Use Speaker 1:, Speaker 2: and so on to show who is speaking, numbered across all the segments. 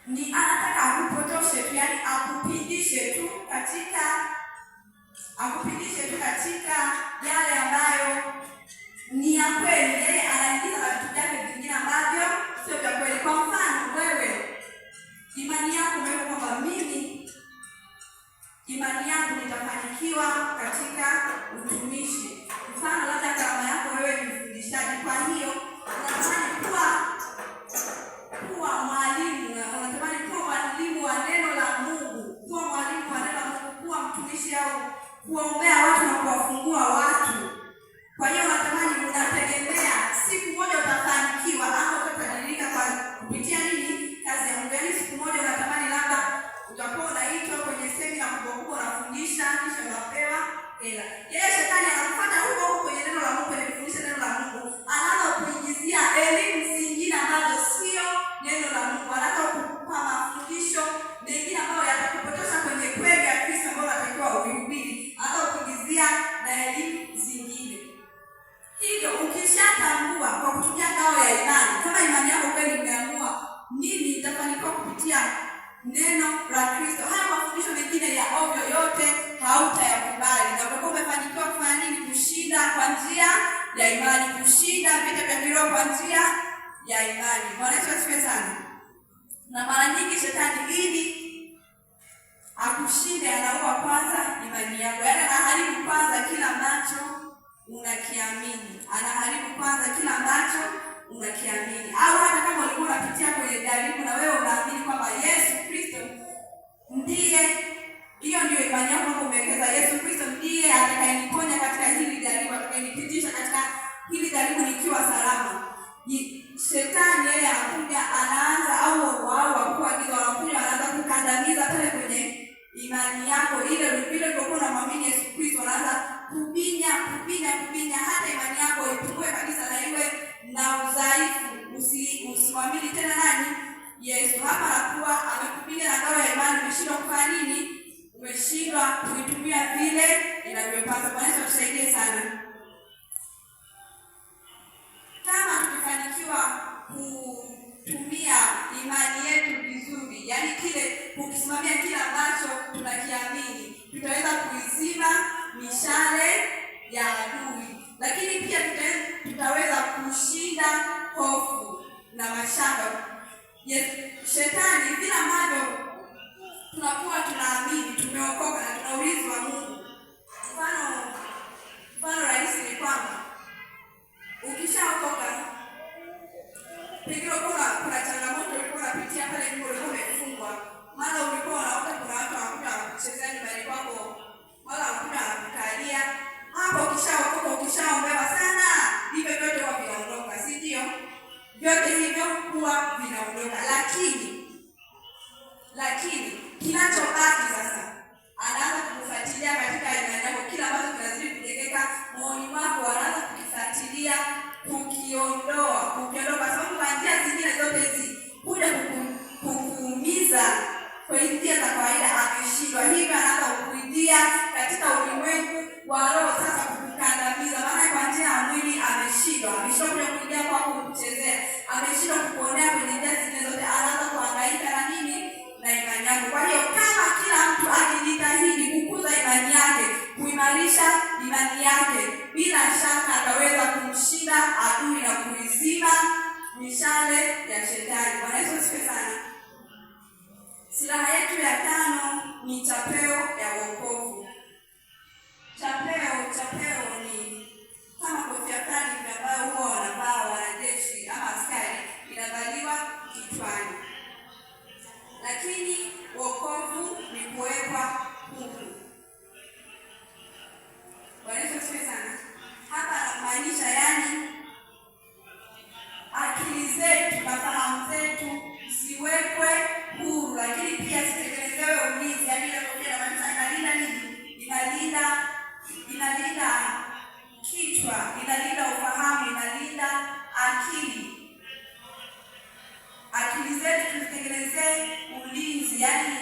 Speaker 1: ni anataka akupotoshe tu, yani akupindishe tu katika yale ambayo ni ya kweli. Yeye anaingiza na vitu vyake vingine ambavyo sio vya kweli. Kwa mfano, wewe imani yako umeweka kwamba mimi imani yangu nitafanikiwa katika utumishi. Mfano, labda kama yako wewe ni mfundishaji, kwa hiyo unatamani kuwa mwalimu, na unatamani kuwa mwalimu wa neno la Mungu, kuwa mwalimu wa neno la Mungu, kuwa mtumishi au kuombea watu na kuwafungua watu. Kwa hiyo unategemea siku moja utafanikiwa ama utatajirika kwa kupitia nini? Kazi ya Mungu. Yaani siku moja unatamani labda utakuwa unaitwa kwenye semina kubwa unafundisha kisha unapewa hela. Yeye shetani anakufuata huko kwenye neno la Mungu, kwenye kufundisha neno la Mungu. Anaanza kuingizia elimu zingine ambazo sio neno la Mungu. Anaanza kukupa mafundisho mengine ambayo yatakupotosha kwenye kweli ya Kristo ambayo unatakiwa uhubiri. Anaanza kuingizia na elimu zingine. Hivyo ukishatambua kwa kutumia ngao ya imani, kama imani yako kweli umeamua mimi nitafanikiwa kupitia neno la Kristo, haya mafundisho mengine ya ovyo yote hautayakubali, na utakuwa umefanikiwa kufanya nini? Kushinda kwa njia ya imani, kushinda vita vya kiroho kwa njia ya imani. Bwana Yesu asifiwe sana. Na mara nyingi shetani ili akushinde anaua kwanza imani yako. Yaani anaharibu kwanza kila ambacho unakiamini. Anaharibu kwanza kila ambacho unakiamini. Au hata kama ulikuwa unapitia kwenye jaribu na wewe unaamini kwamba Yesu Kristo ndiye, hiyo ndio imani yako umewekeza, Yesu Kristo ndiye atakayeniponya katika hili jaribu, atakayenipitisha katika hili jaribu nikiwa salama. Shetani yeye anakuja anaanza au wakuu giza wanakuja wanaanza kukandamiza pale kwenye imani yako ile ulivyokuwa unamwamini Yesu Kristo. Anaanza kubinya hata imani yako ipungue kabisa na iwe na udhaifu. Usimwamini tena nani? Yesu. Hapa anakuwa amekupiga na ngao ya imani, umeshindwa kufanya nini? Umeshindwa kuitumia vile inavyopaswa. Bwana Yesu atusaidie sana. Kama tukifanikiwa kutumia imani yetu vizuri, yani kile kukisimamia kile ambacho tunakiamini, tutaweza kuizima mishale ya adui. Lakini pia tutaweza kushinda hofu na mashaka. Shetani vile ambavyo tunakuwa tunaamini tumeokoka na tunaulizwa Mungu. Mfano rahisi ni kwamba ukishaokoka, pengine kuna changamoto ulikuwa unapitia pale ulikuwa umefungwa. Mara ulikuwa unaona kuna watu wanakuja kuchezea nyumbani kwako, wala wanakuja kukalia. Hapo ukishaokoka, ukishaombewa sana, hivyo vyote huwa vinaondoka, si ndio? Vyote hivyo huwa vinaondoka. Lakini kinachobaki sasa, anaanza kukufuatilia katika imani yako. Kila ambacho kinazidi kujengeka moyoni mwako anaanza kukifuatilia, kukiondoa kwa sababu kwa njia zingine zote hizi kuja kukuumiza kwa njia za kawaida ameshindwa. Hivyo anaanza kukuingia katika ulimwengu wa roho sasa kukukandamiza. Maana kwa njia ya mwili ameshindwa kuja kuingia kwako kukuchezea, ameshindwa kukuonea kwenye njia zingine zote. Anaanza kuhangaika na nini? Na imani yako. Kwa hiyo kama kila mtu akijitahidi kukuza imani yake, kuimarisha imani yake, bila shaka ataweza kumshinda adui na kuizima mishale ya shetani. Bwana Yesu asifiwe sana. Silaha yetu ya 5 ni chapeo ya wokovu. Chapeo ni kama kofia fulani ambayo huwa wanavaa wanajeshi ama askari, inavaliwa kichwani. Lakini wokovu ni kuwekwa huru. Bwana Yesu asifiwe sana. Hapa anamaanisha yani akili zetu na fahamu zetu ziwekwe huru, lakini pia zitengenezewe ulinzi. Yani ile kofia inamaanisha inalinda nini? Inalinda kichwa, inalinda ufahamu, inalinda akili. Akili zetu tuzitengenezee ulinzi, yani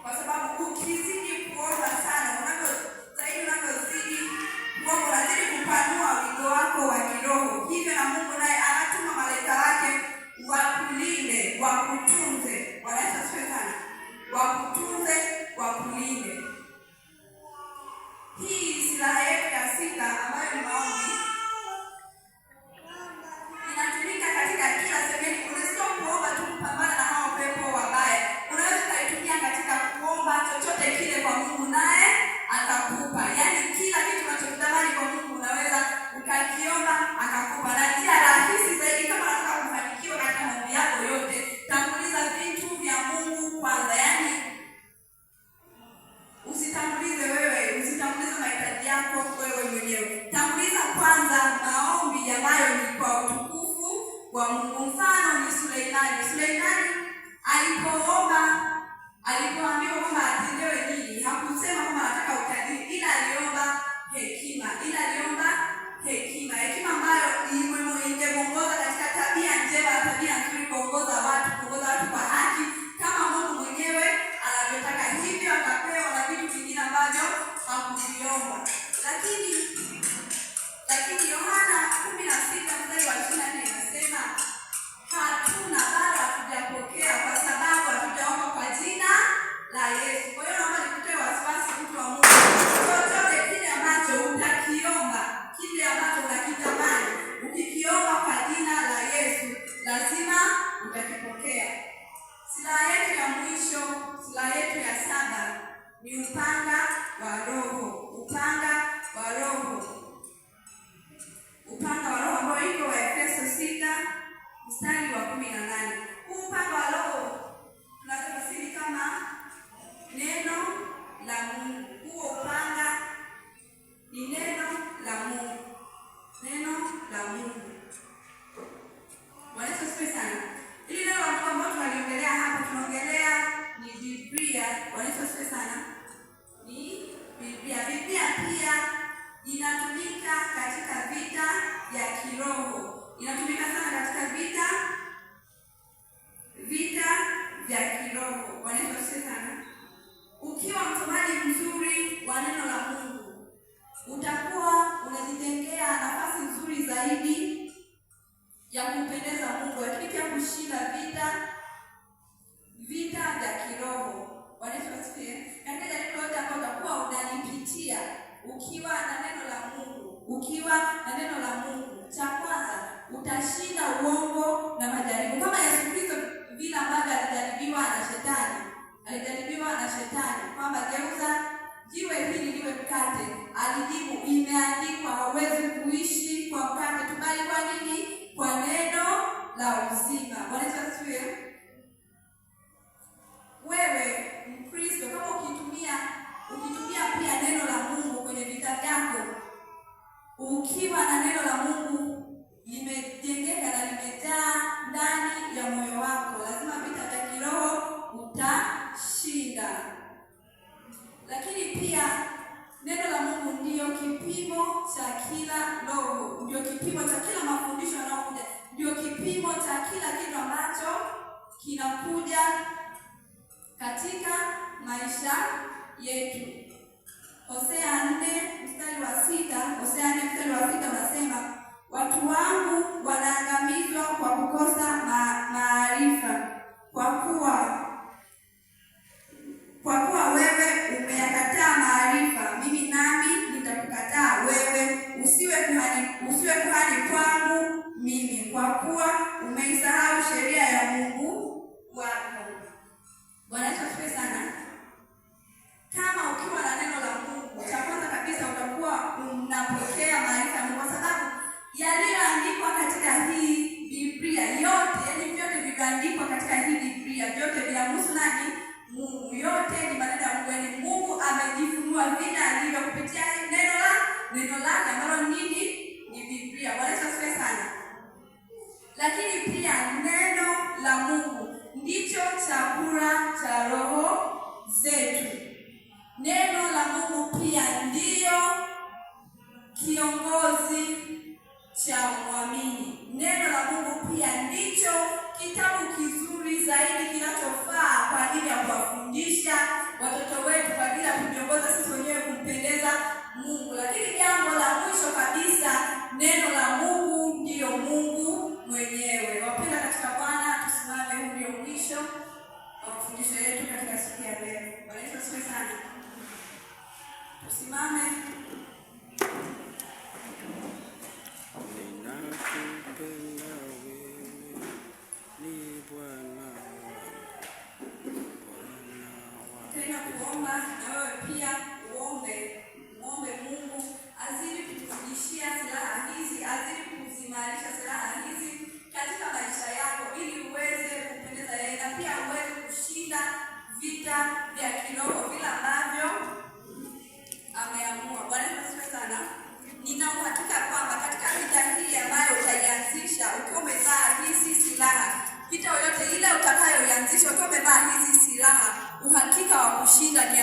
Speaker 1: kwa sababu ukizidi kuomba sana, unavyozidi kuomba unazidi kupanua wigo wako wa kiroho. Hivyo na Mungu naye anatuma malaika wake wakulinde, wakutunze. Bwana Yesu asifiwe sana. Wakutunze, wakulinde. Hii silaha yetu ya sita ambayo ni maombi inatumika katika kila sehemu. Unasio kuomba tu kupambana na hao pepo wabaya. Unaweza kuitumia katika kuomba chochote kile kwa Mungu naye atakupa. Yaani kila kitu unachokitamani kwa Mungu unaweza ukakiomba akakupa. Na njia rahisi zaidi kama unataka kufanikiwa katika maombi yako yote, tanguliza vitu vya Mungu kwanza. Yaani usitangulize mahitaji yako wewe mwenyewe. Tanguliza kwanza maombi ambayo ni kwa utukufu wa Mungu. Mfano ni Suleimani alipoambiwa kwamba atendewe nini, hakusema kwamba anataka utajiri, ila aliomba hekima. Hekima ambayo ingemuongoza katika tabia njema, tabia nzuri, kuongoza watu kwa haki kama Mungu mwenyewe anavyotaka. Hivyo akapewa na vitu vingine ambavyo hakuviomba. Lakini Yohana 16:24 inasema hatuna bado hatujapokea kwa sababu hatujaomba kwa jina la Yesu. Kwa hiyo naomba nikutoe wasiwasi, mtu wa Mungu. Chochote kile ambacho utakiomba, kile ambacho unakitamani, ukikiomba kwa jina la Yesu, lazima utakipokea. Silaha yetu ya mwisho, silaha yetu ya saba ni upanga wa Roho. Upanga wa Roho ambao iko Efeso 6:18. Huu upanga wa Roho tunatafsiri kama neno la Mungu. Huo upanga ni neno la Mungu. Bwana Yesu asifiwe sana. Ili neno la Mungu ambalo tunaliongelea hapa, tunaongelea ni Biblia. Bwana Yesu asifiwe sana. Ni Biblia. Biblia pia inatumika katika vita vya kiroho. Inatumika sana katika vita vya kiroho. Bwana Yesu asifiwe sana. Ukiwa msomaji mzuri wa neno la Mungu, utakuwa unajitengea nafasi nzuri zaidi ya kumpendeza Mungu, lakini pia kushinda vita vya kiroho. Bwana Yesu asifiwe. Katika jambo lote ambalo utakuwa unalipitia ukiwa na neno la Mungu, cha kwanza utashinda uongo na majaribu. Kama Yesu Kristo vile ambavyo alijaribiwa na shetani kwamba geuza jiwe hili liwe mkate, alijibu imeandikwa, hauwezi kuishi kwa mkate tu bali kwa nini? Kwa neno la uzima. Bwana Yesu asifiwe. Wewe Mkristo, kama ukitumia pia neno la Mungu kwenye vita vyako, ukiwa na neno la Mungu limejengeka na limejaa ndani ya moyo wako, lazima vita vya kiroho utashinda. Lakini pia neno la Mungu ndio kipimo cha kila roho, ndio kipimo cha kila mafundisho yanayokuja, ndio kipimo cha kila kitu ambacho kinakuja katika maisha yetu. Hosea 4:6 unasema, watu wangu wanaangamizwa kwa kukosa maarifa, kwa kuwa wewe umeyakataa maarifa, mimi nami nitakukataa wewe, usiwe kuhani kwangu mimi, kwa kuwa umeisahau sheria ya Mungu wako. Bwana Yesu asifiwe sana. Kama ukiwa na neno la Mungu, cha kwanza kabisa utakuwa unapokea maarifa, kwa sababu yaliyoandikwa katika hii Biblia yote, yaani vyote vilivyoandikwa katika hii Biblia, vyote vina mafundisho yetu katika siku ya leo. Bwana Yesu asifiwe sana. Tusimame. Tena kuomba na wewe pia muombe Mungu azidi kukuzidishia silaha hizi, azidi kuzimarisha silaha hizi katika maisha yako ili uweze kupendeza yeye na pia uweze kushinda vita vya kiroho vile ambavyo ameamua. Bwana asifiwe sana. Nina uhakika kwamba katika vita hii ambayo utaianzisha ukiwa umevaa hizi silaha, vita yoyote ile utakayoianzisha ukiwa umevaa hizi silaha, uhakika wa kushinda ni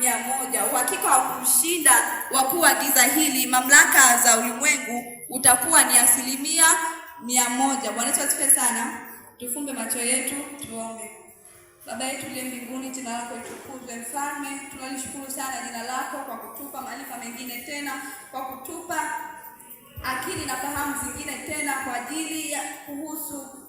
Speaker 1: 100%. Uhakika wa kushinda wakuu wa giza hili, mamlaka za ulimwengu, utakuwa ni 100%. Bwana Yesu asifiwe sana. Tufumbe macho yetu tuombe. Baba yetu uliye mbinguni, jina lako litukuzwe. Mfalme, tunalishukuru sana jina lako kwa kutupa maarifa mengine tena, kwa kutupa akili na fahamu zingine tena kwa ajili ya kuhusu